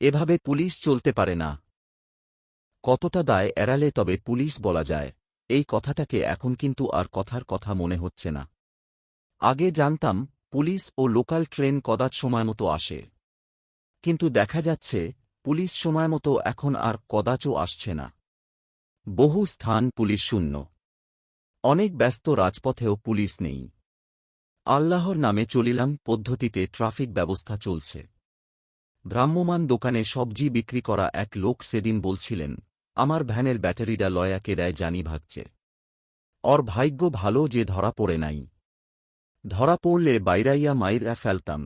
এভাবে পুলিশ চলতে পারে না। কতটা দায় এড়ালে তবে পুলিশ বলা যায়, এই কথাটাকে এখন কিন্তু আর কথার কথা মনে হচ্ছে না। আগে জানতাম পুলিশ ও লোকাল ট্রেন কদাচ সময়মতো আসে, কিন্তু দেখা যাচ্ছে পুলিশ সময়মতো এখন আর কদাচও আসছে না। বহু স্থান পুলিশ শূন্য। অনেক ব্যস্ত রাজপথেও পুলিশ নেই। আল্লাহর নামে চলিলাম পদ্ধতিতে ট্রাফিক ব্যবস্থা চলছে। ভ্রাম্যমাণ দোকানে সবজি বিক্রি করা এক লোক সেদিন বলছিলেন, আমার ভ্যানের ব্যাটারিটা লয়াকে দেয় জানি ভাগছে। ওর ভাগ্য ভালো যে ধরা পড়ে নাই। ধরা পড়লে বাইরাইয়া মাইরা ফেলতাম।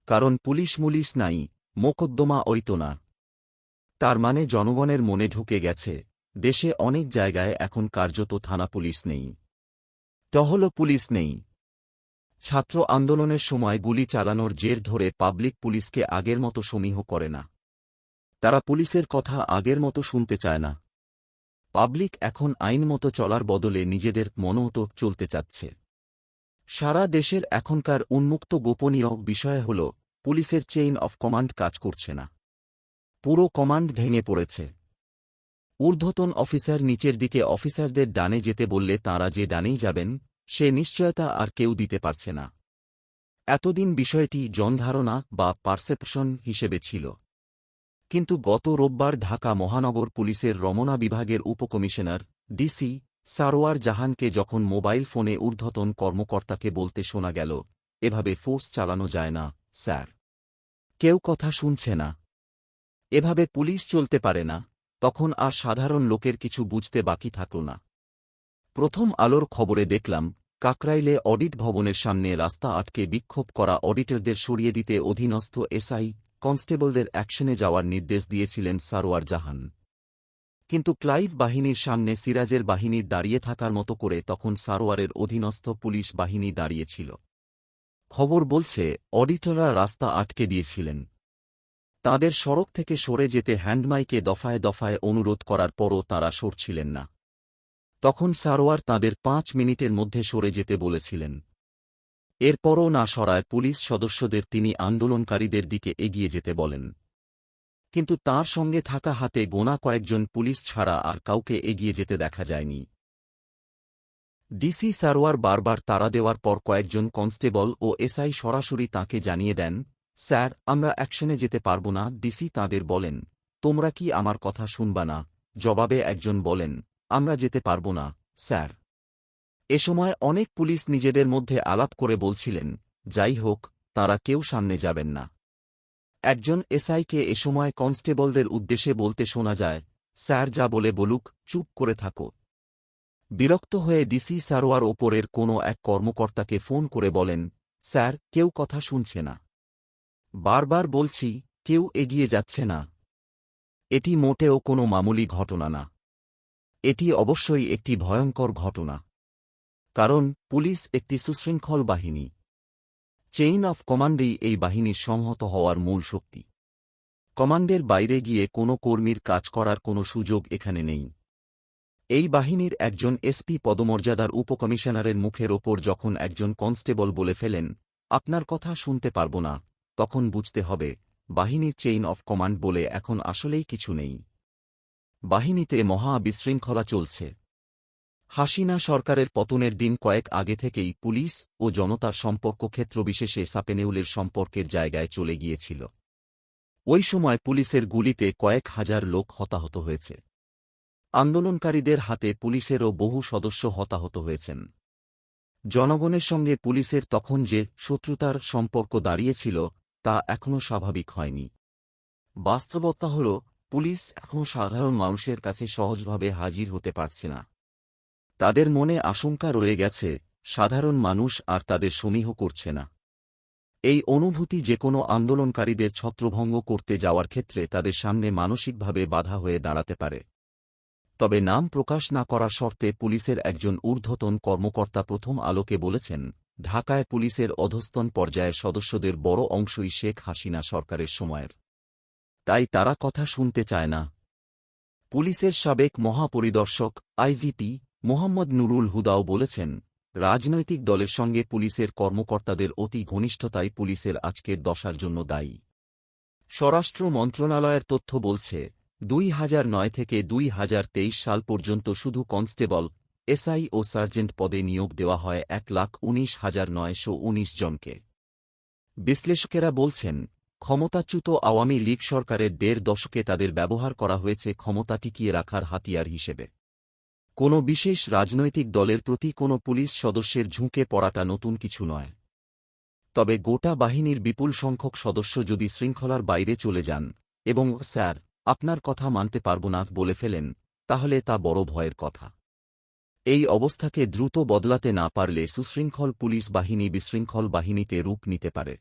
কারণ পুলিশ মুলিশ নাই, মোকদ্দমা ওইত না। তার মানে জনগণের মনে ঢুকে গেছে, দেশে অনেক জায়গায় এখন কার্যত থানা পুলিশ নেই, টহল পুলিশ নেই। ছাত্র আন্দোলনের সময় গুলি চালানোর জের ধরে পাবলিক পুলিশকে আগের মতো সমীহ করে না। তারা পুলিশের কথা আগের মতো শুনতে চায় না। পাবলিক এখন আইন মতো চলার বদলে নিজেদের মনমতো চলতে চাচ্ছে। সারা দেশের এখনকার উন্মুক্ত গোপনীয় বিষয় হল, পুলিশের চেইন অফ কমান্ড কাজ করছে না। পুরো কমান্ড ভেঙে পড়েছে। ঊর্ধ্বতন অফিসার নিচের দিকে অফিসারদের ডানে যেতে বললে তাঁরা যে ডানেই যাবেন, সে নিশ্চয়তা আর কেউ দিতে পারছে না। এতদিন বিষয়টি জনধারণা বা পারসেপশন হিসেবে ছিল। কিন্তু গত রোববার ঢাকা মহানগর পুলিশের রমনা বিভাগের উপকমিশনার ডিসি সারোয়ার জাহানকে যখন মোবাইল ফোনে ঊর্ধ্বতন কর্মকর্তাকে বলতে শোনা গেল, এভাবে ফোর্স চালানো যায় না স্যার, কেউ কথা শুনছে না, এভাবে পুলিশ চলতে পারে না, তখন আর সাধারণ লোকের কিছু বুঝতে বাকি থাকল না। প্রথম আলোর খবরে দেখলাম, কাকরাইলে অডিট ভবনের সামনে রাস্তা আটকে বিক্ষোভ করা অডিটরদের সরিয়ে দিতে অধীনস্থ এসআই কনস্টেবলদের অ্যাকশনে যাওয়ার নির্দেশ দিয়েছিলেন সারোয়ার জাহান। কিন্তু ক্লাইভ বাহিনীর সামনে সিরাজের বাহিনীর দাঁড়িয়ে থাকার মতো করে তখন সারোয়ারের অধীনস্থ পুলিশ বাহিনী দাঁড়িয়েছিল। খবর বলছে অডিটররা রাস্তা আটকে দিয়েছিলেন। তাঁদের সড়ক থেকে সরে যেতে হ্যান্ডমাইকে দফায় দফায় অনুরোধ করার পরও তাঁরা সরছিলেন না। তখন সারোয়ার তাঁদের 5 মিনিটের মধ্যে সরে যেতে বলেছিলেন। এরপরও না সরায় পুলিশ সদস্যদের তিনি আন্দোলনকারীদের দিকে এগিয়ে যেতে বলেন। কিন্তু তাঁর সঙ্গে থাকা হাতে গোনা কয়েকজন পুলিশ ছাড়া আর কাউকে এগিয়ে যেতে দেখা যায়নি। ডিসি সারোয়ার বারবার তাড়া দেওয়ার পর কয়েকজন কনস্টেবল ও এসআই সরাসরি তাঁকে জানিয়ে দেন, স্যার আমরা অ্যাকশনে যেতে পারব না। ডিসি তাঁদের বলেন, তোমরা কি আমার কথা শুনবা না? জবাবে একজন বলেন, আমরা যেতে পারব না স্যার। এ সময় অনেক পুলিশ নিজেদের মধ্যে আলাপ করে বলছিলেন, যাই হোক তাঁরা কেউ সামনে যাবেন না। একজন এসআইকে এ সময় কনস্টেবলদের উদ্দেশ্যে বলতে শোনা যায়, স্যার যা বলে বলুক, চুপ করে থাকো। বিরক্ত হয়ে ডিসি সারোয়ার ওপরের কোনো এক কর্মকর্তাকে ফোন করে বলেন, স্যার কেউ কথা শুনছে না। বারবার বলছি, কেউ এগিয়ে যাচ্ছে না। এটি মোটেও কোনো মামুলি ঘটনা না। এটি অবশ্যই একটি ভয়ঙ্কর ঘটনা। কারণ পুলিশ একটি সুশৃঙ্খল বাহিনী। চেইন অফ কমান্ডেই এই বাহিনীর সংহত হওয়ার মূল শক্তি। কমান্ডের বাইরে গিয়ে কোনো কর্মীর কাজ করার কোনো সুযোগ এখানে নেই। এই বাহিনীর একজন এসপি পদমর্যাদার উপকমিশনারের মুখের ওপর যখন একজন কনস্টেবল বলে ফেলেন, আপনার কথা শুনতে পারব না, তখন বুঝতে হবে বাহিনীর চেইন অফ কমান্ড বলে এখন আসলেই কিছু নেই। বাহিনীতে মহা বিশৃঙ্খলা চলছে। হাসিনা সরকারের পতনের দিন কয়েক আগে থেকেই পুলিশ ও জনতার সম্পর্ক ক্ষেত্রবিশেষে সাপেনেউলের সম্পর্কের জায়গায় চলে গিয়েছিল। ওই সময় পুলিশের গুলিতে কয়েক হাজার লোক হতাহত হয়েছে। আন্দোলনকারীদের হাতে পুলিশেরও বহু সদস্য হতাহত হয়েছেন। জনগণের সঙ্গে পুলিশের তখন যে শত্রুতার সম্পর্ক দাঁড়িয়েছিল, তা এখনও স্বাভাবিক হয়নি। বাস্তবতা হল, পুলিশ এখনও সাধারণ মানুষের কাছে সহজভাবে হাজির হতে পারছে না। তাদের মনে আশঙ্কা রয়ে গেছে, সাধারণ মানুষ আর তাদের সমীহ করছে না। এই অনুভূতি যে কোনো আন্দোলনকারীদের ছত্রভঙ্গ করতে যাওয়ার ক্ষেত্রে তাদের সামনে মানসিকভাবে বাধা হয়ে দাঁড়াতে পারে। তবে নাম প্রকাশ না করার শর্তে পুলিশের একজন ঊর্ধ্বতন কর্মকর্তা প্রথম আলোকে বলেছেন, ঢাকায় পুলিশের অধস্তন পর্যায়ের সদস্যদের বড় অংশই শেখ হাসিনা সরকারের সময়ের। তাই তারা কথা শুনতে চায় না। পুলিশের সাবেক মহাপরিদর্শক আইজিপি মোহাম্মদ নুরুল হুদাও বলেছেন, রাজনৈতিক দলের সঙ্গে পুলিশের কর্মকর্তাদের অতি ঘনিষ্ঠতাই পুলিশের আজকের দশার জন্য দায়ী। স্বরাষ্ট্র মন্ত্রণালয়ের তথ্য বলছে 2009 থেকে 2023 সাল পর্যন্ত শুধু কনস্টেবল, এসআই ও সার্জেন্ট পদে নিয়োগ দেওয়া হয় 1,19,919 জনকে। বিশ্লেষকেরা বলছেন, ক্ষমতাচ্যুত আওয়ামী লীগ সরকারের 1.5 দশকে তাদের ব্যবহার করা হয়েছে ক্ষমতা টিকিয়ে রাখার হাতিয়ার হিসেবে। কোনো বিশেষ রাজনৈতিক দলের প্রতি কোনো পুলিশ সদস্যের ঝুঁকে পড়াটা নতুন কিছু নয়। তবে গোটা বাহিনীর বিপুল সংখ্যক সদস্য যদি শৃঙ্খলার বাইরে চলে যান এবং স্যার, আপনার কথা মানতে পারব না বলে ফেলেন, তাহলে তা বড় ভয়ের কথা। এই অবস্থাকে দ্রুত বদলাতে না পারলে সুশৃঙ্খল পুলিশ বাহিনী বিশৃঙ্খল বাহিনীতে রূপ নিতে পারে।